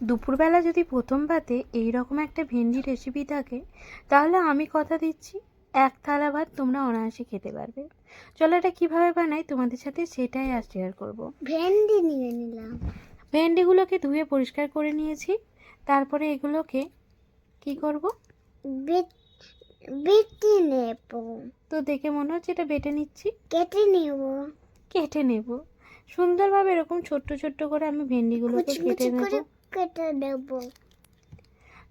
দুপুরবেলা যদি প্রথম ভাতে এইরকম একটা ভেন্ডি রেসিপি থাকে, তাহলে আমি কথা দিচ্ছি এক থালা ভাত তোমরা অনায়াসে খেতে পারবে। চলো এটা কীভাবে বানাই তোমাদের সাথে সেটাই আজ শেয়ার করবো। ভেন্ডি নিয়ে নিলাম। ভেন্ডিগুলোকে ধুয়ে পরিষ্কার করে নিয়েছি। তারপরে এগুলোকে কি করব? বেটে নেব। তো দেখে মনে হচ্ছে এটা বেটে নিচ্ছি। কেটে নেব সুন্দরভাবে এরকম ছোট্ট ছোট্ট করে আমি ভেন্ডিগুলোকে কেটে নেব। কেটে নেব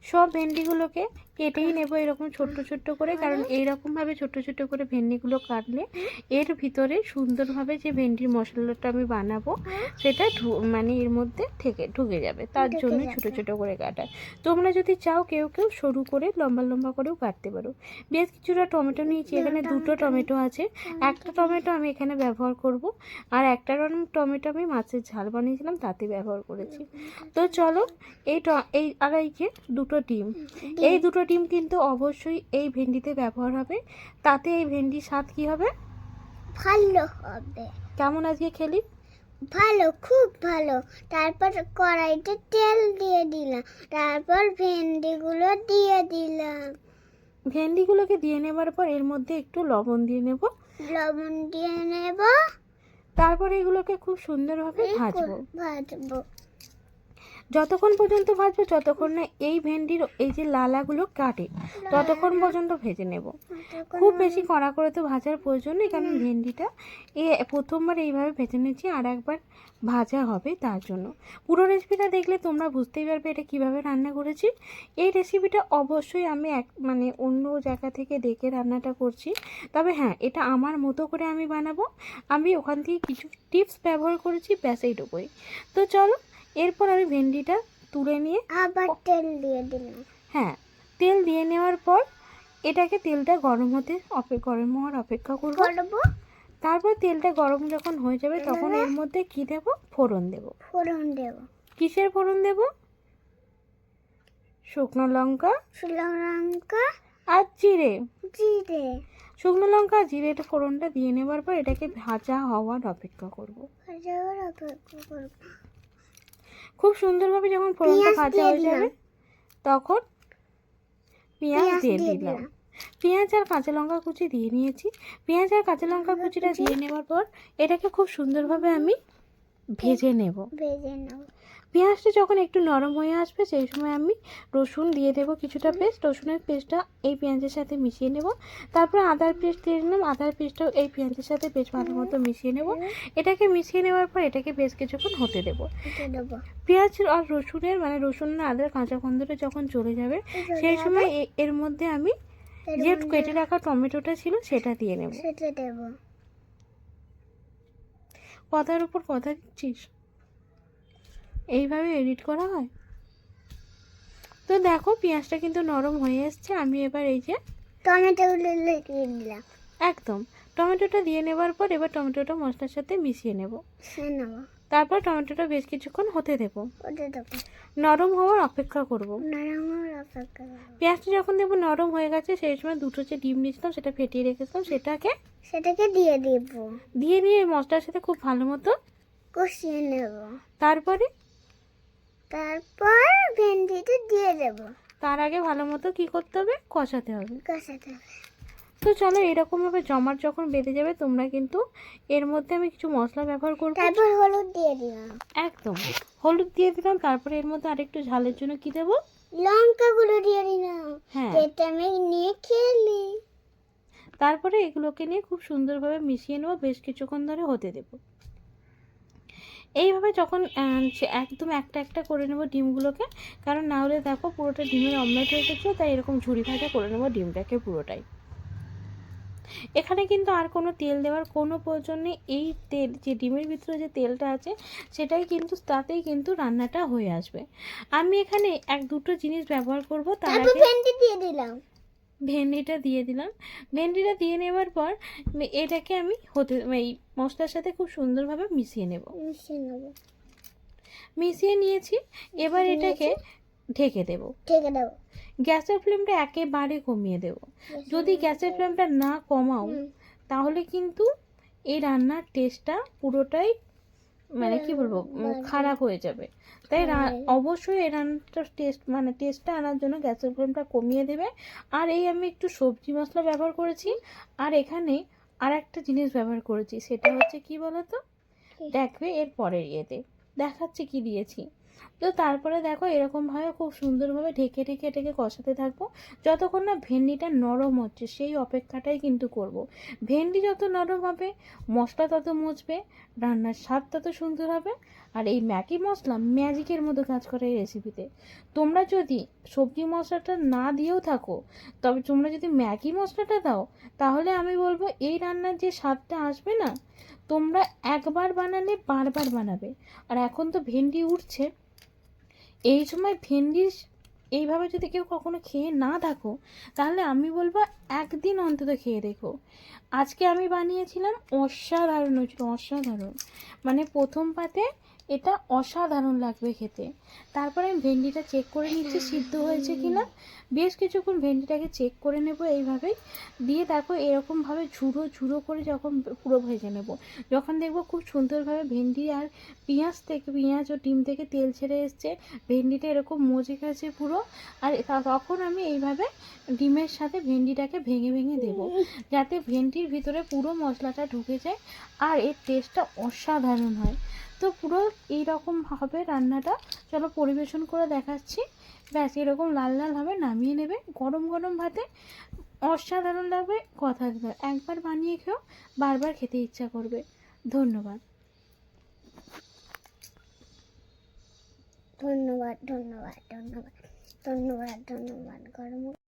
সব ভেন্ডিগুলোকে কেটেই নেব এরকম ছোট্ট ছোট্ট করে, কারণ এইরকমভাবে ছোট্ট ছোট্ট করে ভেন্ডিগুলো কাটলে এর ভিতরে সুন্দরভাবে যে ভেন্ডির মশলাটা আমি বানাবো সেটা মানে এর মধ্যে ঢুকে যাবে, তার জন্য ছোট ছোট করে কাটা। তোমরা যদি চাও কেউ কেউ সরু করে লম্বা লম্বা করেও কাটতে পারো। বেশ কিছুটা টমেটো নিয়েছি, এখানে দুটো টমেটো আছে। একটা টমেটো আমি এখানে ব্যবহার করব, আর একটা টমেটো আমি মাছের ঝাল বানিয়েছিলাম তাতে ব্যবহার করেছি। তো চলো এই আড়াইকে দুটো ডিম, এই দুটো ডিম কিন্তু অবশ্যই এই ভেন্ডিতে ব্যবহার হবে, তাতে এই ভেন্ডির স্বাদ কি হবে? ভালো হবে। কেমন আজকে খেলি? ভালো, খুব ভালো। তারপর কড়াইতে তেল দিয়ে দিলাম, তারপর ভেন্ডিগুলোকে দিয়ে নেবার পর এর মধ্যে একটু লবণ দিয়ে নেব। তারপর এগুলোকে খুব সুন্দরভাবে ভাজবো। যতক্ষণ পর্যন্ত ভাজবো, যতক্ষণ না এই ভেন্ডির এই যে লালাগুলো কাটে ততক্ষণ পর্যন্ত ভেজে নেব। খুব বেশি কড়া করে তো ভাজার প্রয়োজন নেই, কারণ ভেন্ডিটা প্রথমবার এইভাবে ভেজে নিয়েছি, আর একবার ভাজা হবে তার জন্য। পুরো রেসিপিটা দেখলে তোমরা বুঝতেই পারবে এটা কিভাবে রান্না করেছি। এই রেসিপিটা অবশ্যই আমি মানে অন্য জায়গা থেকে দেখে রান্নাটা করছি, তবে হ্যাঁ এটা আমার মতো করে আমি বানাবো। আমি ওখান থেকে কিছু টিপস ব্যবহার করেছি, ব্যাস এইটুকুই। তো চলো এরপর আমি ভেন্ডিটা তুলে নিয়ে আবার তেল দিয়ে দিলাম। হ্যাঁ, তেল দিয়ে নেওয়ার পর এটাকে তেলটা গরম হওয়ার অপেক্ষা করব। তারপর তেলটা গরম যখন হয়ে যাবে তখন এর মধ্যে কি দেব? ফোড়ন দেব। কিসের ফোড়ন দেব? শুকনো লঙ্কা আর জিরে। শুকনো লঙ্কা জিরেটা ফোড়নটা দিয়ে নেবার পর এটাকে ভাজা হওয়ার অপেক্ষা করব। খুব সুন্দরভাবে যখন ফোড়নটা ভাজা হয়ে যাবে তখন পেঁয়াজ দিয়ে দিলাম। পেঁয়াজ আর কাঁচা লঙ্কা কুচি দিয়ে নিয়েছি। পেঁয়াজ আর কাঁচা লঙ্কা কুচিটা দিয়ে নেওয়ার পর এটাকে খুব সুন্দরভাবে আমি ভেজে নেব। পেঁয়াজটা যখন একটু নরম হয়ে আসবে সেই সময় আমি রসুন দিয়ে দেবো কিছুটা পেস্ট। রসুনের পেস্টটা এই পেঁয়াজের সাথে মিশিয়ে নেব। তারপরে আদার পেস্ট দিয়ে দিলাম। আদার পেস্টটাও এই পেঁয়াজের সাথে বেশ ভালো মতো মিশিয়ে নেব। এটাকে মিশিয়ে নেওয়ার পর এটাকে বেশ কিছুক্ষণ হতে দেবো। পেঁয়াজ আর রসুনের মানে রসুন আর আদার কাঁচা গন্ধটা যখন চলে যাবে সেই সময় এর মধ্যে আমি যে কেটে রাখা টমেটোটা ছিল সেটা দিয়ে নেব। কথার উপর কথা দিচ্ছিস, এইভাবে এডিট করা হয়? তো দেখো পেঁয়াজটা কিন্তু নরম হয়ে এসছে। আমি এবার এই যে টমেটোগুলো দিয়ে দিলাম। একদম টমেটোটা দিয়ে নেবার পর এবার টমেটোটা মশলার সাথে মিশিয়ে নেব। তারপর টমেটোটা বেশ কিছুক্ষণ হতে দেবো। নরম হওয়ার অপেক্ষা করব। পেঁয়াজটা যখন দেখবো নরম হয়ে গেছে সেই সময় দুটো যে ডিম নিয়েছিলাম সেটা ফেটিয়ে রেখেছিলাম সেটাকে দিয়ে দেব। দিয়ে নিয়ে এই মশলার সাথে খুব ভালো মতো কষিয়ে নেব। তারপর ভেন্ডিটা দিয়ে দেব। তার আগে ভালো মতো কি করতে হবে? কষাতে হবে। তো চলো এরকমভাবে জমাট যখন বেঁধে যাবে তোমরা কিন্তু এর মধ্যে আমি কিছু মশলা ব্যবহার করব। তারপর হলুদ দিয়ে দিলাম। একদম হলুদ দিয়ে দিলাম। তারপরে এর মধ্যে আরেকটু ঝালের জন্য কি দেবো? লঙ্কাগুলো দিয়ে দিলাম। হ্যাঁ, এটা আমি নিয়ে খেলি। তারপরে এগুলোকে নিয়ে খুব সুন্দরভাবে মিশিয়ে নেবো, বেশ কিছুক্ষণ ধরে হতে দেবো। এইভাবে যখন একদম একটা একটা করে নেবো ডিমগুলোকে, কারণ না হলে দেখো পুরোটা ডিমের অমলেট হয়ে গেছে, তাই এরকম ঝুরি ভাজা করে নেবো ডিমটাকে পুরোটাই। এখানে কিন্তু আর কোনো তেল দেওয়ার কোনো প্রয়োজন নেই। এই তেল যে ডিমের ভিতরে যে তেলটা আছে সেটাই কিন্তু তাতেই কিন্তু রান্নাটা হয়ে আসবে। আমি এখানে দুটো জিনিস ব্যবহার করব। তার আগে ভেন্ডিটা দিয়ে দিলাম। ভেন্ডিটা দিয়ে নেওয়ার পর এটাকে আমি এই মশলার সাথে খুব সুন্দরভাবে মিশিয়ে নিয়েছি। এবার এটাকে ঢেকে দেব। গ্যাসের ফ্লেমটা একেবারে কমিয়ে দেব। যদি গ্যাসের ফ্লেমটা না কমাও তাহলে কিন্তু এই রান্নার টেস্টটা পুরোটাই মানে কি বলবো খারাপ হয়ে যাবে। তাই হ্যাঁ। অবশ্যই এই রান্নাটা টেস্টটা আনার জন্য গ্যাসের ফ্লেমটা কমিয়ে দেবে। আর এই আমি একটু সবজি মশলা ব্যবহার করেছি, আর এখানে আর একটা জিনিস ব্যবহার করেছি, সেটা হচ্ছে কি বলতো, দেখবে এর পরের ইয়েতে দেখাচ্ছে কি দিয়েছি। তো তারপরে দেখো এরকমভাবে খুব সুন্দরভাবে ঢেকে ঢেকে ঢেকে কষাতে থাকবো যতক্ষণ না ভেন্ডিটা নরম হচ্ছে, সেই অপেক্ষাটাই কিন্তু করব। ভেন্ডি যত নরম হবে, মশলা তত মুছবে, রান্নার স্বাদ তত সুন্দর হবে। আর এই ম্যাগি মশলা ম্যাজিকের মতো কাজ করে এই রেসিপিতে। তোমরা যদি সবজি মশলাটা না দিয়েও থাকো, তবে তোমরা যদি ম্যাগি মশলাটা দাও, তাহলে আমি বলবো এই রান্নার যে স্বাদটা আসবে না, তোমরা একবার বানালে বারবার বানাবে। আর এখন তো ভেন্ডি উঠছে, এই সময় ভেন্ডি এইভাবে যদি কেউ কখনো খেয়ে না থাকো, তাহলে আমি বলবো একদিন অন্তত খেয়ে দেখো। আজকে আমি বানিয়েছিলাম, অসাধারণ হয়েছিল, অসাধারণ। মানে প্রথম পাতে এটা অসাধারণ লাগবে খেতে। তারপরে আমি ভেন্ডিটা চেক করে নিচ্ছি সিদ্ধ হয়েছে কিনা, বেশ কিছুক্ষণ ভেন্ডিটাকে চেক করে নেব এইভাবেই। দিয়ে দেখো এরকমভাবে ঝুড়ো ঝুড়ো করে যখন পুরো ভেজে নেব, যখন দেখবো খুব সুন্দরভাবে ভেন্ডি আর পেঁয়াজ ও ডিম থেকে তেল ছেড়ে এসছে, ভেন্ডিটা এরকম মজে গেছে পুরো, আর তখন আমি এইভাবে ডিমের সাথে ভেন্ডিটাকে ভেঙে ভেঙে দেবো, যাতে ভেন্ডির ভিতরে পুরো মশলাটা ঢুকে যায় আর এর টেস্টটা অসাধারণ হয়। তো পুরো এইরকম হবে রান্নাটা। চলো পরিবেশন করে দেখাচ্ছি। ব্যাস এরকম লাল লাল হবে, নামিয়ে নেবে গরম গরম ভাতে, অসাধারণ লাগবে। কথা দিলাম, একবার বানিয়ে খেও, বারবার খেতে ইচ্ছা করবে। ধন্যবাদ। ধন্যবাদ ধন্যবাদ ধন্যবাদ ধন্যবাদ ধন্যবাদ গরম